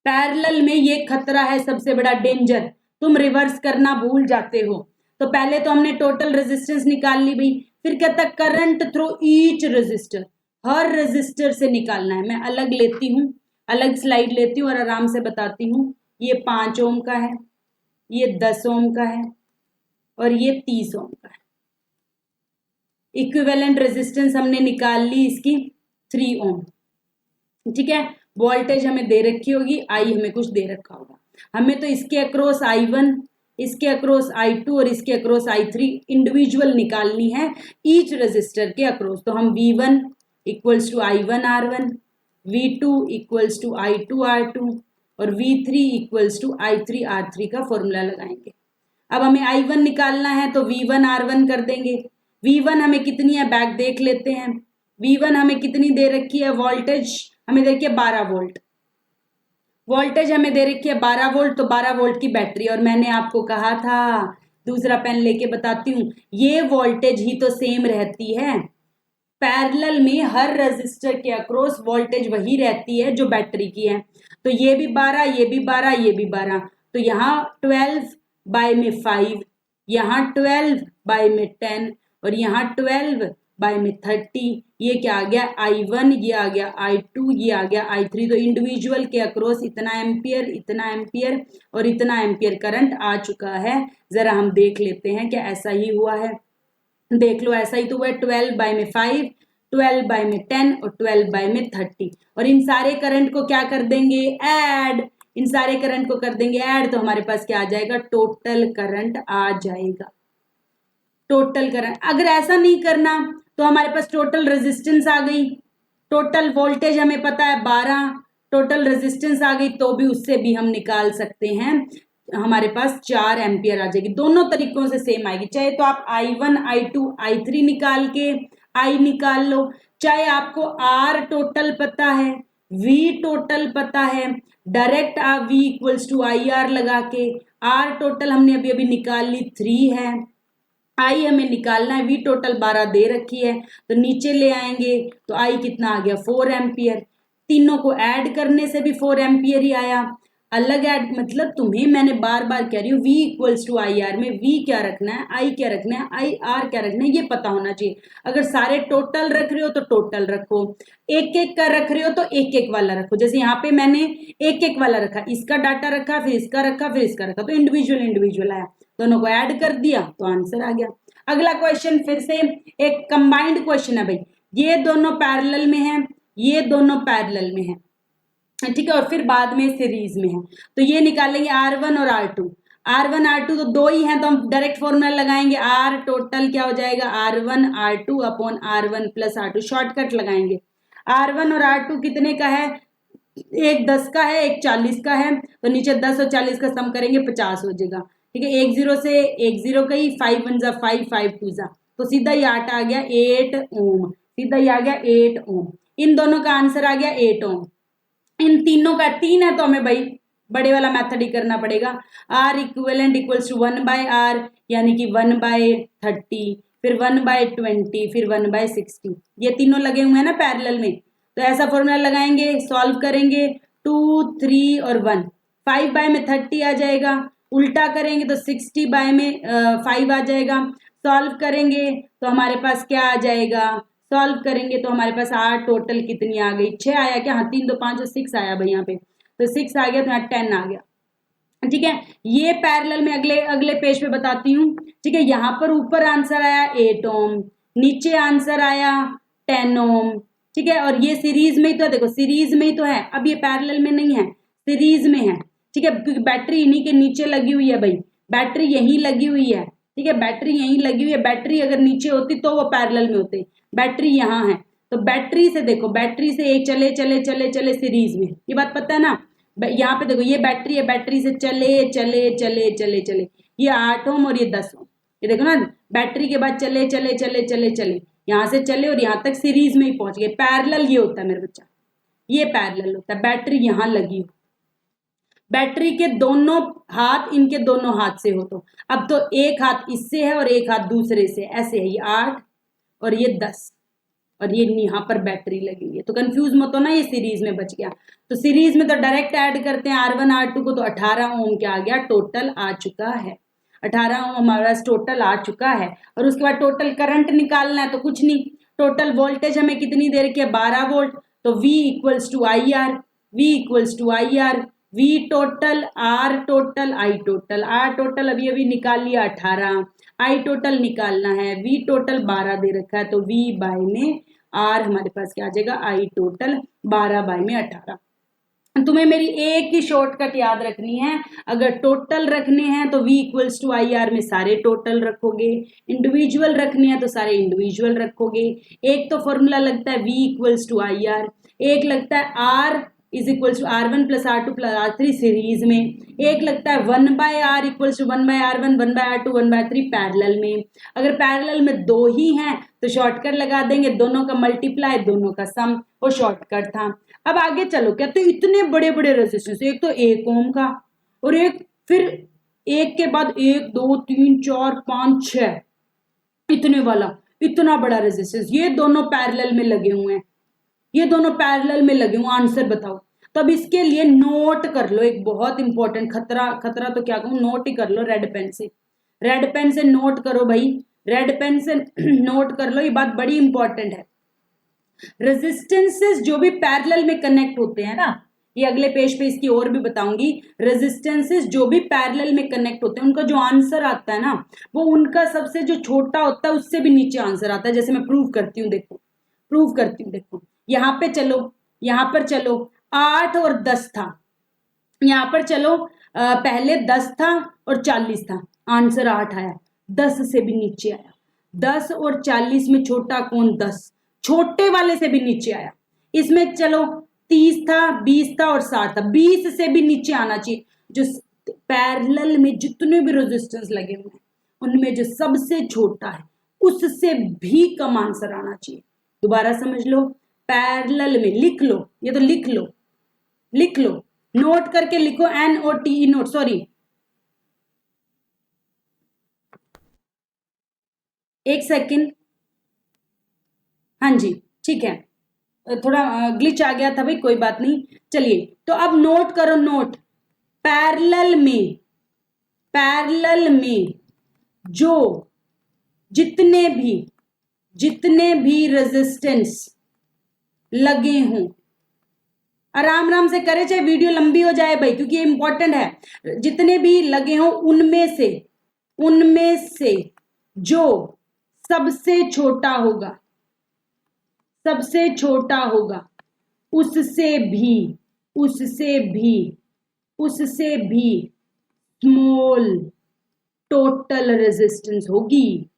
पैरेलल में, ये खतरा है सबसे बड़ा डेंजर। तुम रिवर्स करना भूल जाते हो। तो पहले तो हमने टोटल रेजिस्टेंस निकाल ली भाई, फिर कहता करंट थ्रू ईच रेजिस्टर, हर रेजिस्टर से निकालना है। मैं अलग लेती हूँ, अलग स्लाइड लेती हूँ और आराम से बताती हूँ। ये 5 ओम का है, ये 10 ओम का है और ये 30 ओम का है। इक्विवेलेंट रेजिस्टेंस हमने निकाल ली इसकी 3 ओम। ठीक है, वोल्टेज हमें दे रखी होगी, आई हमें कुछ दे रखा होगा। हमें तो इसके अक्रॉस I1, इसके अक्रॉस I2 और इसके अक्रॉस I3 इंडिविजुअल निकालनी है ईच रेजिस्टर के अक्रॉस। तो हम V1 equals to I1 R1, V2 equals to I2 R2 और V3 equals to I3 R3 का फॉर्मूला लगाएंगे। अब हमें I1 निकालना है, तो V1 R1 कर देंगे। V1 हमें कितनी है बैक देख लेते हैं। V1 हमें कितनी दे रखी है, वोल्टेज हमें दे रखी है 12 वोल्ट। वोल्टेज हमें दे रखी है 12 वोल्ट, तो 12 वोल्ट की बैटरी। और मैंने आपको कहा था, दूसरा पेन लेके बताती हूँ, ये वोल्टेज ही तो सेम रहती है। पैरेलल में हर रेजिस्टर के अक्रॉस वोल्टेज वही रहती है जो बैटरी की है। तो ये भी 12, ये भी 12, ये भी 12, तो यहाँ 12 बाय में 5, यहाँ 12 बाय में 10 और यहाँ 12 बाय में 30। ये क्या आ गया? I1, ये आ गया I2, ये आ गया I3। तो इंडिविजुअल के अक्रॉस इतना एम्पियर, इतना एम्पियर और इतना एम्पियर करंट आ चुका है। जरा हम देख लेते हैं क्या ऐसा ही हुआ है। देख लो, ऐसा ही तो हुआ है। 12 बाय में 5, 12 बाय में 10 और 12 बाय में 30। और इन सारे करंट को क्या कर देंगे? ऐड। इन सारे करंट को कर देंगे ऐड, तो हमारे पास क्या आ जाएगा? टोटल करंट आ जाएगा। Total current. अगर ऐसा नहीं करना तो हमारे पास टोटल रेजिस्टेंस आ गई, टोटल वोल्टेज हमें पता है 12, टोटल रेजिस्टेंस आ गई, तो भी उससे भी हम निकाल सकते हैं। हमारे पास 4 एम्पियर आ जाएगी। दोनों तरीकों से सेम आएगी। चाहे तो आप I1 I2 I3 निकाल के I निकाल लो, चाहे आपको R टोटल पता है, V टोटल पता है, डायरेक्ट आप V इक्वल्स टू IR लगा के, R टोटल हमने अभी अभी निकाल ली 3 है, आई हमें निकालना है, वी टोटल 12 दे रखी है, तो नीचे ले आएंगे तो आई कितना आ गया? 4 एम्पियर। तीनों को ऐड करने से भी 4 एम्पियर ही आया। अलग ऐड मतलब तुम्हें मैंने बार बार कह रही हूँ, V इक्वल्स टू IR में V क्या रखना है, I क्या रखना है, IR क्या रखना है, ये पता होना चाहिए। अगर सारे टोटल रख रहे हो तो टोटल रखो, एक एक का रख रहे हो तो एक एक वाला रखो। जैसे यहाँ पे मैंने एक एक वाला रखा, इसका डाटा रखा, फिर इसका रखा, फिर इसका रखा, तो इंडिविजुअल इंडिविजुअल आया, दोनों को ऐड कर दिया तो आंसर आ गया। अगला क्वेश्चन फिर से एक कंबाइंड क्वेश्चन है भाई। ये दोनों पैरेलल में है, ये दोनों पैरेलल में है, ठीक है, और फिर बाद में सीरीज में है। तो ये निकालेंगे R1 और R2। R1 R2 तो दो ही हैं तो हम डायरेक्ट फॉर्मूला लगाएंगे, R टोटल क्या हो जाएगा R1 R2 upon R1 plus R2, shortcut लगाएंगे। R1 और R2 कितने का है, एक 10 का है एक 40 का है, तो नीचे 10 और 40 का सम करेंगे 50 हो जाएगा। ठीक है, एक जीरो से एक जीरो का ही 5 1 जा 5 5 2 जा, तो सीधा ही 8 आ गया 8 ओम, सीधा ही आ गया 8 ओम। इन दोनों का आंसर आ गया 8 ओम। इन तीनों का 3 है तो हमें भाई बड़े वाला मेथड ही करना पड़ेगा। R equivalent equals to 1/R यानी कि 1/30, फिर 1/20, फिर 1/60, ये तीनों लगे हुए हैं ना पैरेलल में, तो ऐसा फॉर्मूला लगाएंगे, सॉल्व करेंगे 2 3 और 1, 5 बाय में 30 आ जाएगा, उल्टा करेंगे तो 60 बाय में 5 आ जाएगा, सॉल्व करेंगे तो हमारे पास क्या आ जाएगा, सॉल्व करेंगे तो हमारे पास R टोटल कितनी आ गई, 6 आया क्या, हाँ 3 2 5 और 6 आया भाई यहाँ पे, तो 6 आ गया तो यहाँ 10 आ गया। ठीक है, ये पैरेलल में अगले अगले पेज पे बताती हूँ। ठीक है, यहाँ पर ऊपर आंसर आया 8 ओम, नीचे आंसर आया 10 ओम। ठीक है, और ये सीरीज में ही तो है, देखो सीरीज में ही तो है, अब ये पैरेलल में नहीं है, सीरीज में है। ठीक है, क्योंकि बैटरी इन्हीं के नीचे लगी हुई है भाई, बैटरी यहीं लगी हुई है। ठीक है, बैटरी यहीं लगी हुई है, बैटरी अगर नीचे होती तो वो पैरेलल में होते, बैटरी यहाँ है, तो बैटरी से देखो, बैटरी से एक चले चले चले चले सीरीज में, ये बात पता है ना। यहाँ पे देखो ये बैटरी है, बैटरी से चले चले चले चले चले, ये 8 ओम और ये 10 ओम, ये देखो ना, बैटरी के बाद चले चले चले चले चले, यहाँ से चले और यहाँ तक सीरीज में ही पहुंच गए। पैरेलल ये होता है मेरे बच्चा, ये पैरेलल होता है, बैटरी यहाँ लगी हो, बैटरी के दोनों हाथ इनके दोनों हाथ से हो, तो अब तो एक हाथ इससे है और एक हाथ दूसरे से, ऐसे है, ये 8 और ये 10 और ये यहाँ पर बैटरी लगी हुई है, तो कंफ्यूज मत हो ना, ये सीरीज में बच गया। तो सीरीज में तो डायरेक्ट ऐड करते हैं R1 R2 को, तो 18 ओम क्या आ गया, टोटल आ चुका है, 18 ओम हमारे पास टोटल आ चुका है। और उसके बाद टोटल करंट निकालना है, तो कुछ नहीं, टोटल वोल्टेज हमें कितनी देर की है, 12 वोल्ट, तो V equals to I R, V equals to I R, V total R total I total, R total अभी अभी निकाल लिया 18, I टोटल निकालना है, V टोटल 12 दे रखा है, तो V बाय में R हमारे पास क्या आ जाएगा, I टोटल 12 बाय में 18। तुम्हें मेरी एक ही शॉर्टकट याद रखनी है, अगर टोटल रखने हैं तो V equals to I R में सारे टोटल रखोगे, इंडिविजुअल रखने हैं तो सारे इंडिविजुअल रखोगे। एक तो फॉर्मूला लगता है V equals to I R, एक लगता है R is equals to R1 plus R2 plus R3 series में, एक लगता है 1/R equals to 1/R1 1/R2 1/3 parallel में। अगर पैरेलल में दो ही हैं तो शॉर्टकट लगा देंगे, दोनों का मल्टीप्लाई दोनों का सम, वो शॉर्टकट था। अब आगे चलो, क्या तो इतने बड़े बड़े रेजिस्टेंस, एक तो 1 ओम का और एक फिर एक के बाद 1 2 3 4 5 6 इतने वाला, इतना बड़ा रेजिस्टेंस, ये दोनों पैरेलल में लगे हुए हैं, ये दोनों पैरेलल में लगे हुए, आंसर बताओ। तो अब इसके लिए नोट कर लो, एक बहुत इंपॉर्टेंट, खतरा तो क्या कहूं, नोट ही कर लो रेड पेन से, रेड पेन से नोट करो भाई, रेड पेन से नोट कर लो, ये बात बड़ी इंपॉर्टेंट है। रेजिस्टेंसेस जो भी पैरेलल में कनेक्ट होते हैं ना, ये अगले पेज पे इसकी और भी बताऊंगी, रेजिस्टेंसेस जो भी पैरेलल में कनेक्ट होते हैं उनका जो आंसर आता है ना, वो उनका सबसे जो छोटा होता है उससे भी नीचे आंसर आता है। जैसे मैं प्रूव करती हूँ, देखो प्रूव करती हूँ, देखो यहाँ पे चलो, यहाँ पर चलो 8 और 10 था, यहाँ पर चलो पहले 10 था और 40 था, आंसर 8 आया, 10 से भी नीचे आया, 10 और 40 में छोटा कौन, 10, छोटे वाले से भी नीचे आया। इसमें चलो 30 था 20 था और 60 था, 20 से भी नीचे आना चाहिए। जो पैरेलल में जितने भी रेजिस्टेंस लगे हुए हैं उनमें जो सबसे छोटा है उससे भी कम आंसर आना चाहिए। दोबारा समझ लो, पैरेलल में लिख लो, ये तो लिख लो, लिख लो, नोट करके लिखो, NOTE नोट, सॉरी एक सेकंड, हाँ जी ठीक है, थोड़ा ग्लिच आ गया था भाई, कोई बात नहीं। चलिए तो अब नोट करो, नोट, पैरेलल में जो जितने भी रेजिस्टेंस लगे हों, आराम आराम से करे, चाहे वीडियो लंबी हो जाए भाई, क्योंकि ये इंपॉर्टेंट है। जितने भी लगे हों उनमें से जो सबसे छोटा होगा उससे भी स्मॉल टोटल रेजिस्टेंस होगी।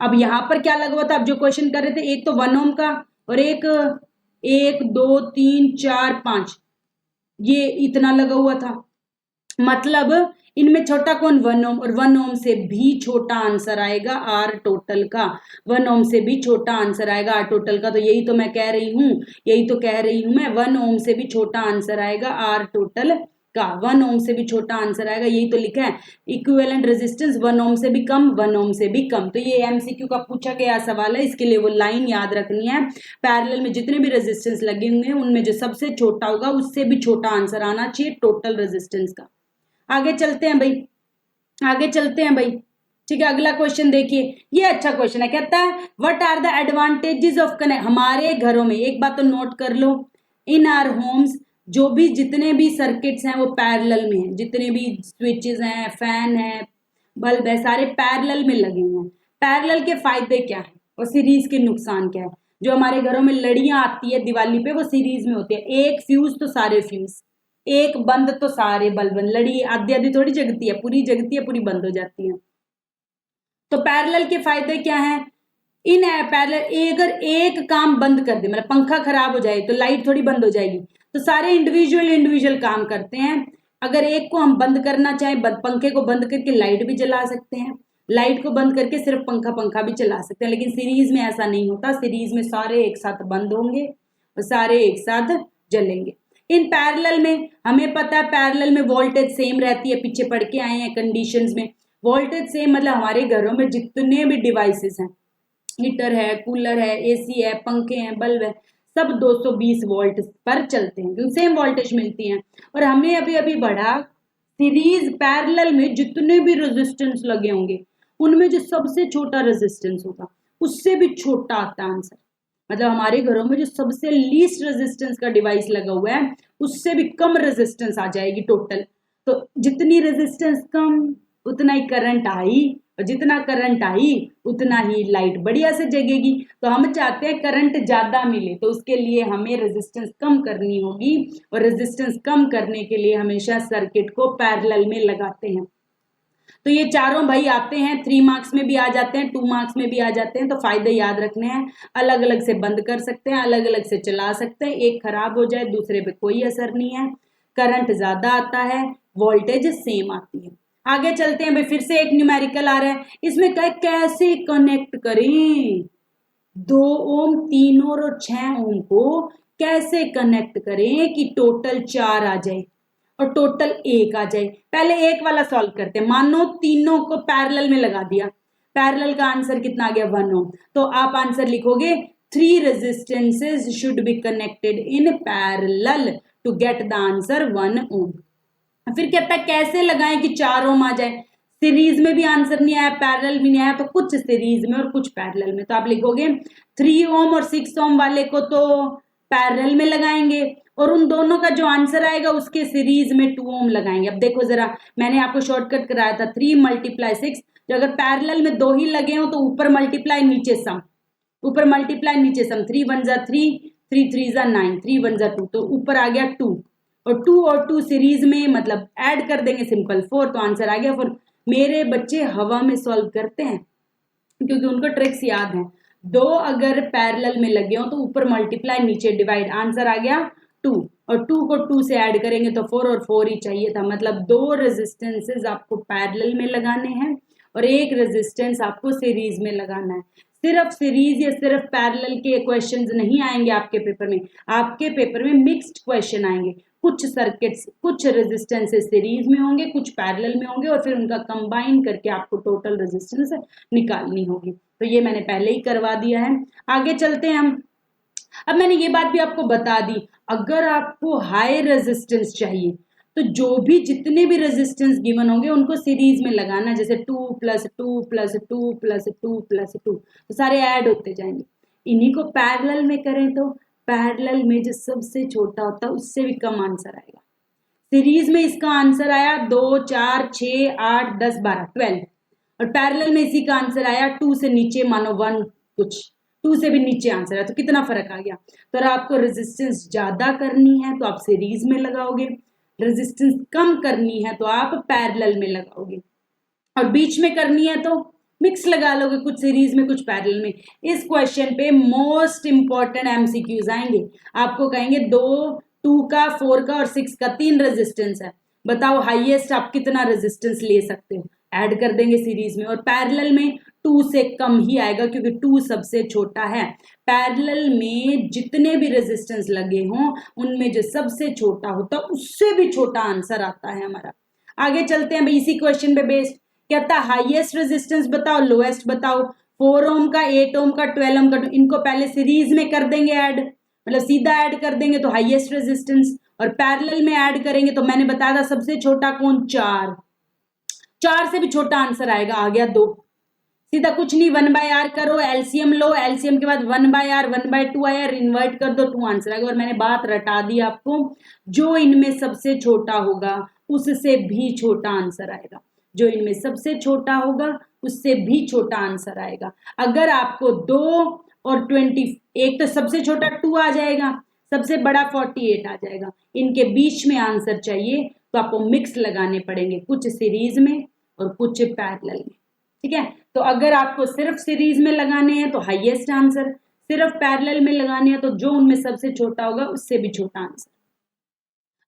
अब यहां पर क्या लगा हुआ था, अब जो क्वेश्चन कर रहे थे, एक तो 1 ओम का और एक 1 2 3 4 5, ये इतना लगा हुआ था। मतलब इनमें छोटा कौन, 1 ओम, और 1 ओम से भी छोटा आंसर आएगा आर टोटल का। 1 ओम से भी छोटा आंसर आएगा आर टोटल का। तो यही तो मैं कह रही हूं, यही तो कह रही हूं मैं, 1 ओम से भी छोटा आंसर आएगा आर टोटल का। 1 ओम से भी छोटा आंसर आएगा, यही तो लिखा है। इक्विवेलेंट रेजिस्टेंस 1 ओम से भी कम, 1 ओम से भी कम। तो ये एमसीक्यू का पूछा गया सवाल है, इसके लिए वो लाइन याद रखनी है। पैरेलल में जितने भी रेजिस्टेंस लगे हुए हैं उनमें जो सबसे छोटा होगा उससे भी छोटा आंसर आना चाहिए टोटल रेजिस्टेंस का। आगे चलते हैं भाई, आगे चलते हैं भाई। ठीक है, अगला क्वेश्चन देखिए, ये अच्छा क्वेश्चन है। कहता है what are the advantages of connect. हमारे घरों में एक बात तो नोट कर लो, इन आवर होम्स जो भी जितने भी सर्किट्स हैं वो पैरेलल में हैं। जितने भी स्विचेस हैं, फैन है, बल्ब है, सारे पैरेलल में लगे हुए हैं। पैरेलल के फायदे क्या है और सीरीज के नुकसान क्या है। जो हमारे घरों में लड़ियां आती है दिवाली पे वो सीरीज में होती है। एक फ्यूज तो सारे फ्यूज, एक बंद तो सारे बल्ब। लड़ी आधी आधी थोड़ी जगती है, पूरी जगती है, पूरी बंद हो जाती है। तो पैरेलल के फायदे क्या है, इन पैरेलल अगर एक काम बंद कर दे, मतलब पंखा खराब हो जाए तो लाइट थोड़ी बंद हो जाएगी, तो सारे इंडिविजुअल इंडिविजुअल काम करते हैं। अगर एक को हम बंद करना चाहें, पंखे को बंद करके लाइट भी जला सकते हैं, लाइट को बंद करके सिर्फ पंखा पंखा भी चला सकते हैं। लेकिन सीरीज में ऐसा नहीं होता, सीरीज में सारे एक साथ बंद होंगे और सारे एक साथ जलेंगे। इन पैरेलल में हमें पता है पैरेलल में वोल्टेज सेम रहती है, पीछे पढ़ के आए हैं कंडीशंस में। वोल्टेज सेम मतलब हमारे घरों में जितने भी डिवाइसेस हैं, हीटर है, कूलर है, एसी है, पंखे हैं, बल्ब है, सब 220 वोल्ट पर चलते हैं क्योंकि सेम वोल्टेज मिलती है। और हमने अभी अभी बढ़ा, सीरीज पैरेलल में जितने भी रेजिस्टेंस लगे होंगे उनमें जो सबसे छोटा रेजिस्टेंस होगा उससे भी छोटा आता है आंसर। मतलब हमारे घरों में जो सबसे लीस्ट रेजिस्टेंस का डिवाइस लगा हुआ है उससे भी कम रेजिस्टेंस आ जाएगी टोटल। तो जितनी रेजिस्टेंस कम उतना ही करंट आई, और जितना करंट आई उतना ही लाइट बढ़िया से जगेगी। तो हम चाहते हैं करंट ज्यादा मिले, तो उसके लिए हमें रेजिस्टेंस कम करनी होगी, और रेजिस्टेंस कम करने के लिए हमेशा सर्किट को पैरेलल में लगाते हैं। तो ये चारों भाई आते हैं, 3 मार्क्स में भी आ जाते हैं, 2 मार्क्स में भी आ जाते हैं। तो फायदे याद रखने हैं, अलग अलग से बंद कर सकते हैं, अलग अलग से चला सकते हैं। एक खराब हो जाए दूसरे पे कोई असर नहीं है, करंट ज्यादा आता है, वोल्टेज सेम आती है। आगे चलते हैं भाई, फिर से एक न्यूमेरिकल आ रहा है। इसमें कैसे कनेक्ट करें 2 ओम, 3 और 6 ओम को कैसे कनेक्ट करें कि टोटल 4 आ जाए और टोटल 1 आ जाए। पहले एक वाला सॉल्व करते हैं। मानो तीनों को पैरेलल में लगा दिया, पैरेलल का आंसर कितना आ गया 1 ओम। तो आप आंसर लिखोगे 3 resistances should be connected in parallel to get the answer 1 ohm. फिर कहता है कैसे लगाएं कि 4 ओम आ जाए। सीरीज में भी आंसर नहीं आया, पैरेलल भी नहीं आया, तो कुछ सीरीज में और कुछ पैरेलल में। तो आप लिखोगे 3 ओम और 6 ओम वाले को तो पैरेलल में लगाएंगे, और उन दोनों का जो आंसर आएगा उसके सीरीज में 2 ओम लगाएंगे। अब देखो जरा, मैंने आपको शॉर्टकट कराया था 3 × 6। जो अगर पैरेलल में 2 ही लगे हो तो ऊपर मल्टीप्लाई नीचे सम, ऊपर मल्टीप्लाई नीचे सम, 3 × 1 = 3, 3 × 3 = 9, 3 × 1 = 2, तो ऊपर आ गया 2, और 2 और 2 सीरीज में मतलब ऐड कर देंगे, सिंपल 4, तो आंसर आ गया 4। मेरे बच्चे हवा में सॉल्व करते हैं क्योंकि उनको ट्रिक्स याद है। 2 अगर पैरेलल में लगे हो तो ऊपर मल्टीप्लाई नीचे डिवाइड, आंसर आ गया 2, और 2 को 2 से ऐड करेंगे तो 4 और 4 ही चाहिए था। मतलब 2 रेजिस्टेंसेस आपको पैरेलल में लगाने हैं और 1 रेजिस्टेंस आपको सीरीज में लगाना है। सिर्फ सीरीज या सिर्फ पैरेलल के क्वेश्चंस नहीं आएंगे आपके पेपर में, आपके पेपर में मिक्स्ड क्वेश्चन आएंगे। कुछ सर्किट्स, कुछ रेजिस्टेंसेस सीरीज में होंगे, कुछ पैरेलल में होंगे, और फिर उनका कंबाइन करके आपको टोटल रेजिस्टेंस निकालनी होगी। तो ये मैंने पहले ही करवा दिया है। आगे चलते हैं हम। अब मैंने ये बात भी आपको बता दी, अगर आपको हाई रेजिस्टेंस चाहिए तो जो भी जितने भी रेजिस्टेंस गिवन होंगे उनको सीरीज में लगाना, जैसे 2 + 2 + 2 + 2 + 2, तो सारे ऐड होते जाएंगे। इन्हीं को पैरेलल में करें तो पैरेलल में जो सबसे छोटा होता है उससे भी कम आंसर आएगा। सीरीज में इसका आंसर आया 2, 4, 6, 8, 10, 12, 12, और पैरेलल में इसी का आंसर आया 2 से नीचे, मानो 1 कुछ, 2 से भी नीचे आंसर है, तो कितना फर्क आ गया। तो अगर आपको रेजिस्टेंस ज्यादा करनी है तो आप सीरीज में लगाओगे, रेजिस्टेंस कम करनी है तो आप पैरेलल में लगाओगे, और बीच में करनी है तो मिक्स लगा लोगे, कुछ सीरीज में कुछ पैरेलल में। इस क्वेश्चन पे मोस्ट इंपॉर्टेंट एमसीक्यूज आएंगे, आपको कहेंगे 2, 2 का, 4 का और 6 का 3 रेजिस्टेंस है, बताओ हाईएस्ट आप कितना रेजिस्टेंस ले सकते हो, ऐड कर देंगे सीरीज में, और पैरेलल में 2 से कम ही आएगा क्योंकि 2 सबसे छोटा है। पैरेलल में जितने भी रेजिस्टेंस लगे हों उनमें जो सबसे छोटा होता है उससे भी छोटा आंसर आता है हमारा। आगे चलते हैं भाई, इसी क्वेश्चन पे बेस्ड कहता है हाईएस्ट रेजिस्टेंस बताओ, लोएस्ट बताओ। 4 ओम का, 8 ओम का, 12 ओम का, इनको पहले सीरीज में कर देंगे ऐड, मतलब सीधा ऐड कर देंगे तो हाईएस्ट रेजिस्टेंस, और पैरेलल में ऐड करेंगे तो मैंने बताया था सबसे छोटा कौन, 4 से भी छोटा आंसर आएगा, आ गया 2, सीधा कुछ नहीं, 1/r करो, एलसीएम लो, एलसीएम के बाद 1/r 1/2 आया, इन्वर्ट कर दो, 2 आंसर आएगा। और मैंने बात रटा दी आपको, जो इनमें सबसे छोटा होगा उससे भी छोटा आंसर आएगा, जो इनमें सबसे छोटा होगा उससे भी छोटा आंसर आएगा। अगर आपको 2 और 20, एक तो सबसे छोटा 2 आ जाएगा, सबसे बड़ा 48 आ जाएगा, इनके बीच में आंसर चाहिए तो आपको मिक्स लगाने पड़ेंगे, कुछ सीरीज में और कुछ पैरेलल में, ठीक है। तो अगर आपको सिर्फ सीरीज में लगाने हैं तो हाईएस्ट आंसर, सिर्फ पैरेलल में लगाने हैं तो जो उनमें सबसे छोटा होगा उससे भी छोटा आंसर।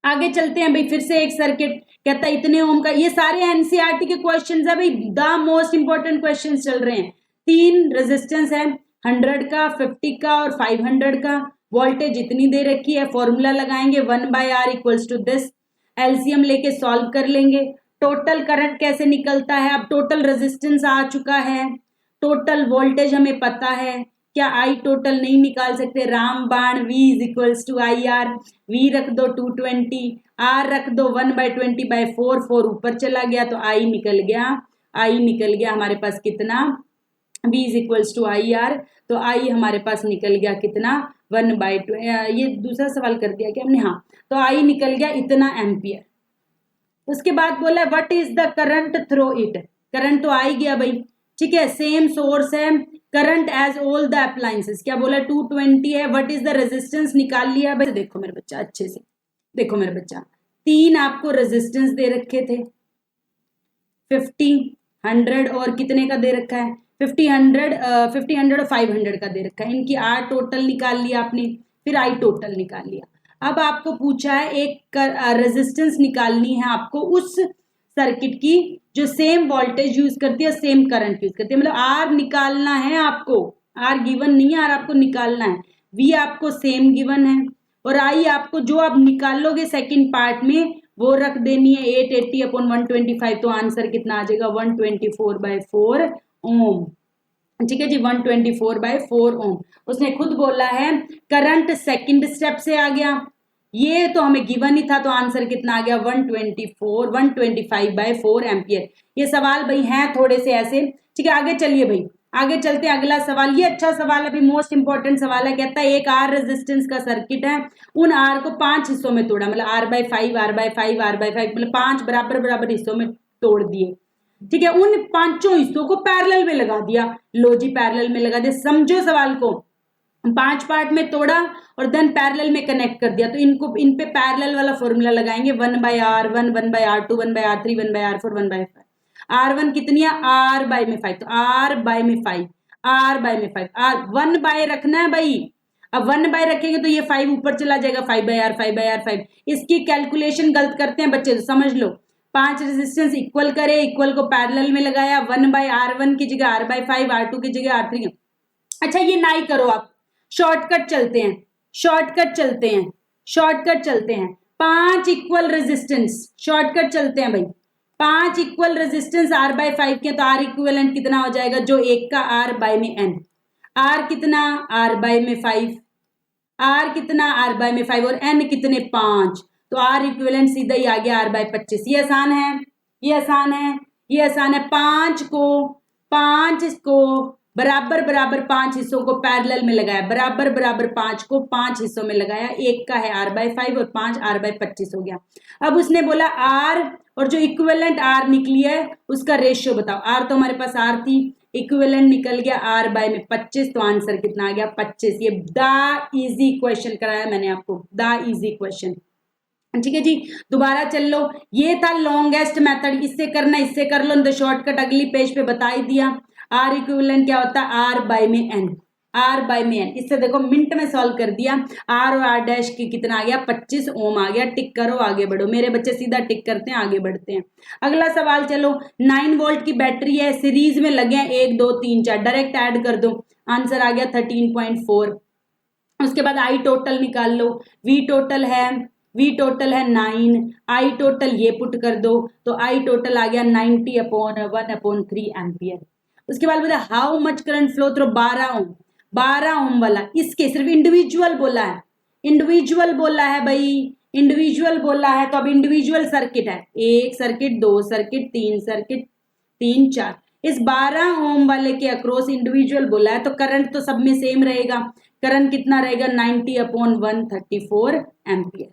आगे चलते हैं भाई, फिर से एक सर्किट कहता है इतने ओम का, ये सारे एनसीईआरटी के क्वेश्चंस है भाई, द मोस्ट इंपॉर्टेंट क्वेश्चंस चल रहे हैं। 3 रेजिस्टेंस है, 100 का, 50 का और 500 का, वोल्टेज इतनी दे रखी है, फॉर्मूला लगाएंगे 1/r equals to this, LCM लेके सॉल्व कर लेंगे। टोटल करंट कैसे निकलता है, अब टोटल रेजिस्टेंस आ चुका है, टोटल वोल्टेज हमें पता है, क्या आई टोटल नहीं निकाल सकते, राम बाण V is equals to I R, V रख दो 220, R रख दो 1/20/4, 4 ऊपर चला गया तो I निकल गया हमारे पास कितना, V is equals to I R, तो I हमारे पास निकल गया कितना 1/2, ये दूसरा सवाल कर दिया क्या हमने, हाँ, तो I निकल गया इतना एम्पियर। उसके बाद बोला what is the current through it, current तो आ ही गया भाई, ठीक है, सेम सोर्स है, current as all the appliances, क्या बोला 220 है, व्हाट इज द रेजिस्टेंस निकाल लिया भाई। देखो मेरे बच्चा, अच्छे से देखो मेरे बच्चा, 3 आपको रेजिस्टेंस दे रखे थे, 50, 100 और कितने का दे रखा है, 50, 100 और 500 का दे रखा है, इनकी R टोटल निकाल लिया आपने, फिर I टोटल निकाल लिया। अब आपको पूछा है एक रेजिस्टेंस निकालनी है आपको उस सर्किट की जो सेम वोल्टेज यूज करती है, सेम करंट यूज करती है, मतलब R निकालना है आपको, R गिवन नहीं है, R आपको निकालना है, V आपको सेम गिवन है, और I आपको जो आप निकालोगे सेकंड पार्ट में वो रख देनी है 880/125, तो आंसर कितना आ जाएगा 124/4 ओम, ठीक है जी, 124/4 ओम। उसने खुद बोला है करंट सेकंड स्टेप से आ गया, ये तो हमें गिवन ही था, तो आंसर कितना आ गया 125/4 एम्पियर। ये सवाल भाई हैं थोड़े से ऐसे, ठीक है। आगे चलिए भाई, आगे चलते हैं, अगला सवाल, ये अच्छा सवाल है, अभी मोस्ट इंपॉर्टेंट सवाल है। कहता है एक R रेजिस्टेंस का सर्किट है, उन R को 5 हिस्सों में तोड़ा, मतलब R/5 R/5 R/5, मतलब 5 बराबर बराबर हिस्सों में तोड़ दिए, ठीक है। उन 5 हिस्सों को पैरेलल में लगा दिया, लो जी पैरेलल में लगा दिया, समझो सवाल को, 5 पार्ट में तोड़ा और देन पैरेलल में कनेक्ट कर दिया, तो इनको इन पे पैरेलल वाला फॉर्मूला लगाएंगे 1/r1 1/r2 1/r3 1/r4 1/5, R1 कितनी है, R/5, तो R/5 R/5, R 1/, रखना है भाई, अब 1/, रखेंगे तो ये 5 ऊपर चला जाएगा, 5/r 5/r 5, इसकी कैलकुलेशन गलत करते हैं बच्चे तो समझ लो, 5 रेजिस्टेंस इक्वल करे, इक्वल को पैरेलल में लगाया, 1/r1 की जगह R/5, R2 की जगह R3। अच्छा ये ना ही करो आप, शॉर्टकट चलते हैं, शॉर्टकट चलते हैं, शॉर्टकट चलते हैं, 5 इक्वल रेजिस्टेंस, शॉर्टकट चलते हैं भाई, 5 इक्वल रेजिस्टेंस R/5 के, तो R इक्विवेलेंट कितना हो जाएगा, जो एक का R/n, R कितना R/5, R कितना R/5 और n कितने 5, तो R इक्विवेलेंट सीधा ही आ गया R/25। ये आसान है, ये आसान है, ये आसान है, 5 को बराबर बराबर 5 हिस्सों को पैरेलल में लगाया, बराबर बराबर 5 को 5 हिस्सों में लगाया, एक का है R/5 और 5 R/25 हो गया। अब उसने बोला R और जो इक्विवेलेंट R निकली है उसका रेशियो बताओ, R तो हमारे पास R थी, इक्विवेलेंट निकल गया R/25, तो आंसर कितना आ गया 25। ये द इजी क्वेश्चन कराया मैंने आपको, द इजी क्वेश्चन, ठीक है जी, दोबारा चल लो। ये था लॉन्गेस्ट मेथड, इससे करना इससे कर लो, तो शॉर्टकट अगली पेज पे बता ही दिया। आर इक्विवेलेंट क्या होता है, आर बाय में एन, आर बाय में एन। इससे देखो मिनट में सॉल्व कर दिया। आर और आर डैश की कितना आ गया, 25 ओम आ गया। टिक करो, आगे बढ़ो। मेरे बच्चे सीधा टिक करते हैं, आगे बढ़ते हैं। अगला सवाल चलो, 9 वोल्ट की बैटरी है, सीरीज में लगे हैं 1 2 3 4, डायरेक्ट ऐड कर दो, आंसर आ गया 13.4। उसके बाद आई टोटल निकाल लो, वी टोटल है 9, आई टोटल ये पुट कर दो, तो आई टोटल आ गया 90/1/3 एम्पियर। उसके बाद बोला how much current flow through 12 ओम, 12 ओम वाला, इसके सिर्फ इंडिविजुअल बोला है, इंडिविजुअल बोला है भाई, इंडिविजुअल बोला है, तो अब इंडिविजुअल सर्किट है, 1 सर्किट 2 सर्किट 3 सर्किट 3 4, इस 12 ओम वाले के अक्रॉस इंडिविजुअल बोला है, तो करंट तो सब में सेम रहेगा। करंट कितना रहेगा, 90/134 एम्पियर।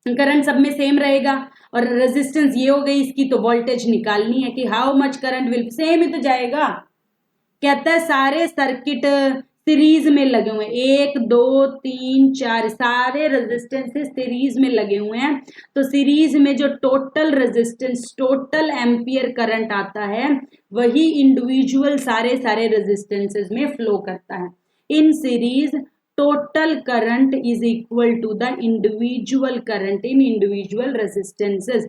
करंट सब में सेम रहेगा, और रेजिस्टेंस ये हो गई इसकी, तो वोल्टेज निकालनी है कि how much current will, same ही तो जाएगा। कहता है सारे सर्किट सीरीज में लगे हुए हैं, 1 2 3 4 सारे रेजिस्टेंसेस सीरीज में लगे हुए हैं, तो सीरीज में जो total resistance, total ampere current आता है, वही इंडिविजुअल सारे सारे रेजिस्टेंसेस में फ्लो करता है। In series total current is equal to the individual current in individual resistances.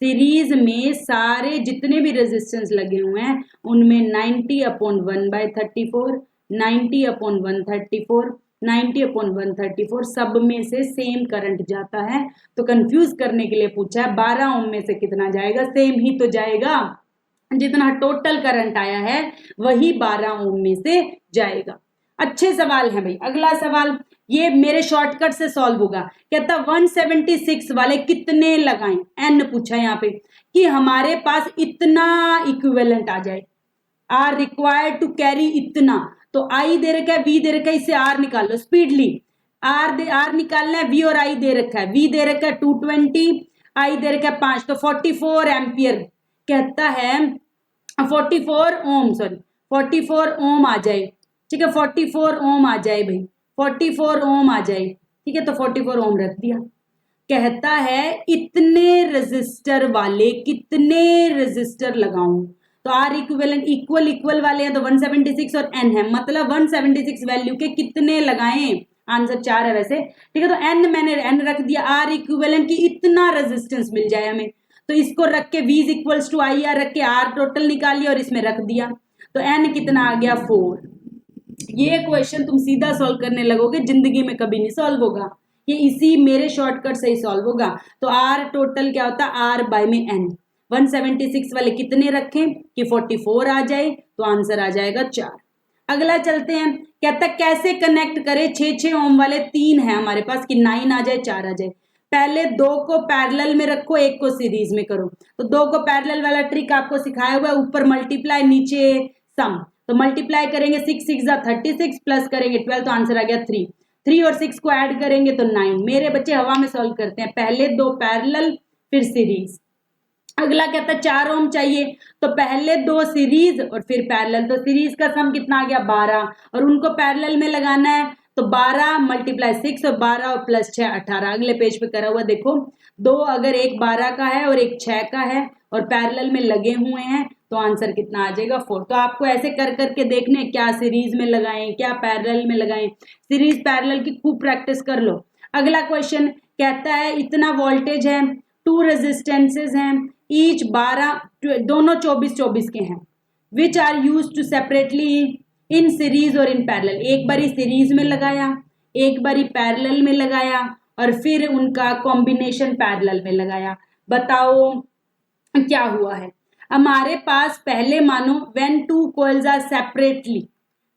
Series में सारे जितने भी रेजिस्टेंस लगे हुए हैं उनमें 90/1/34, 90/134, 90/134 सब में से सेम करंट जाता है। तो कंफ्यूज करने के लिए पूछा है 12 ओम में से कितना जाएगा, सेम ही तो जाएगा, जितना टोटल करंट आया है वही 12 ओम में से जाएगा। अच्छे सवाल हैं भाई। अगला सवाल ये मेरे शॉर्टकट से सॉल्व होगा। कहता 176 वाले कितने लगाएं, एन पूछा यहाँ पे कि हमारे पास इतना इक्विवेलेंट आ जाए, आर रिक्वायर्ड टू कैरी इतना, तो आई दे रखा है, वी दे रखा है, इससे आर निकाल लो स्पीडली। आर निकालना है, वी और आई दे रखा है, वी दे रखा है 220, आई दे रखा है 5, तो 44 एम्पियर कहता है, 44 ओम, सॉरी 44 ओम आ जाए, ठीक है 44 ओम आ जाए भाई, 44 ओम आ जाए, ठीक है, तो 44 ओम रख दिया। कहता है इतने रेजिस्टर वाले कितने रेजिस्टर लगाऊं, तो आर इक्विवेलेंट इक्वल इक्वल वाले हैं, तो 176 और एन है, मतलब 176 वैल्यू के कितने लगाएं, आंसर 4 है वैसे, ठीक है, तो एन मैंने एन रख दिया, आर इक्विवेलेंट की इतना रेजिस्टेंस मिल जाए हमें, तो इसको रख के v equals to I R रख के आर टोटल निकाल लिया और इसमें रख दिया, तो एन कितना आ गया 4। ये क्वेश्चन तुम सीधा सॉल्व करने लगोगे, जिंदगी में कभी नहीं सॉल्व होगा, ये इसी मेरे शॉर्टकट से ही सॉल्व होगा। तो आर टोटल क्या होता है, आर बाय में एन, 176 वाले कितने रखें कि 44 आ जाए, तो आंसर आ जाएगा 4। अगला चलते हैं, कहता है कैसे कनेक्ट करें 6 ओम वाले 3 है हमारे पास कि 9 आ जाए 4 आ जाए। पहले 2 को पैरेलल में रखो, 1 को सीरीज में करो, तो 2 को पैरेलल वाला ट्रिक आपको सिखाया हुआ है, ऊपर मल्टीप्लाई नीचे सम, तो मल्टीप्लाई करेंगे 6 6 36 प्लस करेंगे 12, तो आंसर आ गया 3। 3 और 6 को ऐड करेंगे तो 9। मेरे बच्चे हवा में सॉल्व करते हैं, पहले 2 पैरेलल फिर सीरीज। अगला कहता है 4 ओम चाहिए, तो पहले 2 सीरीज और फिर पैरेलल, तो सीरीज का सम कितना आ गया 12, और उनको पैरेलल में लगाना है, तो 12 मल्टीप्लाई 6 और 12 और प्लस 6 18। अगले पेज पे करा हुआ देखो, 2 अगर एक 12 का है और एक 6 का है और पैरेलल में लगे हुए हैं, तो आंसर कितना आ जाएगा 4। तो आपको ऐसे कर करके देखने क्या सीरीज में लगाएं क्या पैरेलल में लगाएं, सीरीज पैरेलल की खूब प्रैक्टिस कर लो। अगला क्वेश्चन कहता है इतना वोल्टेज है, 2 रेजिस्टेंसेज हैं, ईच 12, दोनों 24 के हैं, which are use to separately in series और इन पैरेलल। एक बारी सीरीज में लगाया, एक बारी पैरेलल में लगाया, और फिर उनका कॉम्बिनेशन पैरेलल में लगाया। बताओ क्या हुआ है। हमारे पास पहले मानो व्हेन 2 कॉइल्स आर सेपरेटली,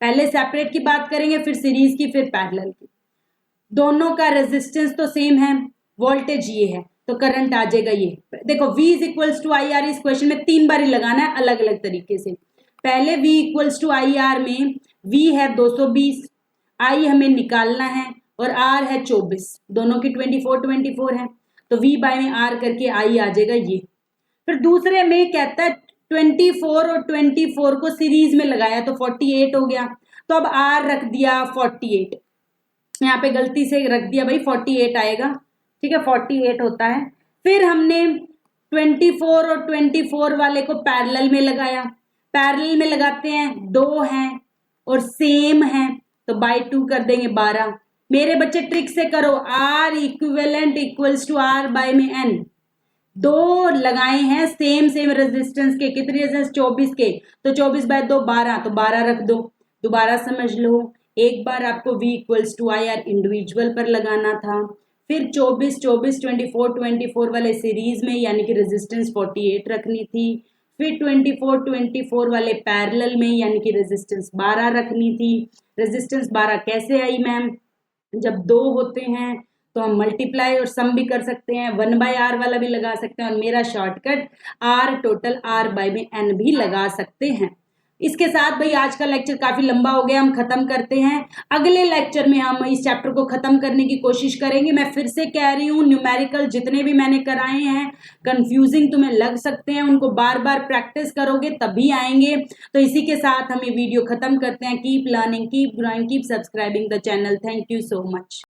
पहले सेपरेट की बात करेंगे, फिर सीरीज की, फिर पैरेलल की, दोनों का रेजिस्टेंस तो सेम है, वोल्टेज ये है, तो करंट आ जाएगा ये। देखो v is equals to I R, इस क्वेश्चन में 3 बार लगाना है अलग अलग तरीके से। पहले v equals to I R में v है 220, i हमें निकालना है, और r है 24, दोनों की 24 है, तो v बाय में r करके i आ जाएगा ये। फिर दूसरे में कहता है 24 और 24 को सीरीज में लगाया तो 48 हो गया, तो अब r रख दिया 48, यहाँ पे गलती से रख दिया भाई 48 आएगा, ठीक है, 48 होता है। फिर हमने 24 और 24 वाले को पैरेलल में लगाया, पैरेलल में लगाते हैं, 2 हैं और सेम है तो बाय 2 कर देंगे 12। मेरे बच्चे ट्रिक से करो, R equivalent equals to R by में N, 2 लगाए हैं सेम रेजिस्टेंस के, कितने रेजिस्टेंस 24 के, तो 24 बाय 2 12, तो 12 रख दो। दोबारा समझ लो, एक बार आपको V equals to I R individual पर लगाना था, फिर 24 24 24 24 वाले सीरीज में यानी कि रेजिस्टेंस 48 रखनी थी, फिर 24 24 वाले पैरेलल में यानी कि रेजिस्टेंस 12 रखनी थी। रेजिस्टेंस 12 कैसे आई मैम, जब 2 होते हैं तो हम मल्टीप्लाई और सम भी कर सकते हैं, 1/r वाला भी लगा सकते हैं, और मेरा shortcut r total r by में n भी लगा सकते हैं। इसके साथ भाई आज का लेक्चर काफी लंबा हो गया, हम खत्म करते हैं। अगले लेक्चर में हम इस चैप्टर को खत्म करने की कोशिश करेंगे। मैं फिर से कह रही हूँ, न्यूमेरिकल जितने भी मैंने कराए हैं कंफ्यूजिंग तुम्हें लग सकते हैं, उनको बार बार प्रैक्टिस करोगे तभी आएंगे। तो इसी के साथ हम ये वीडियो खत्म करते हैं। Keep learning, keep growing, keep subscribing the channel. Thank you so much.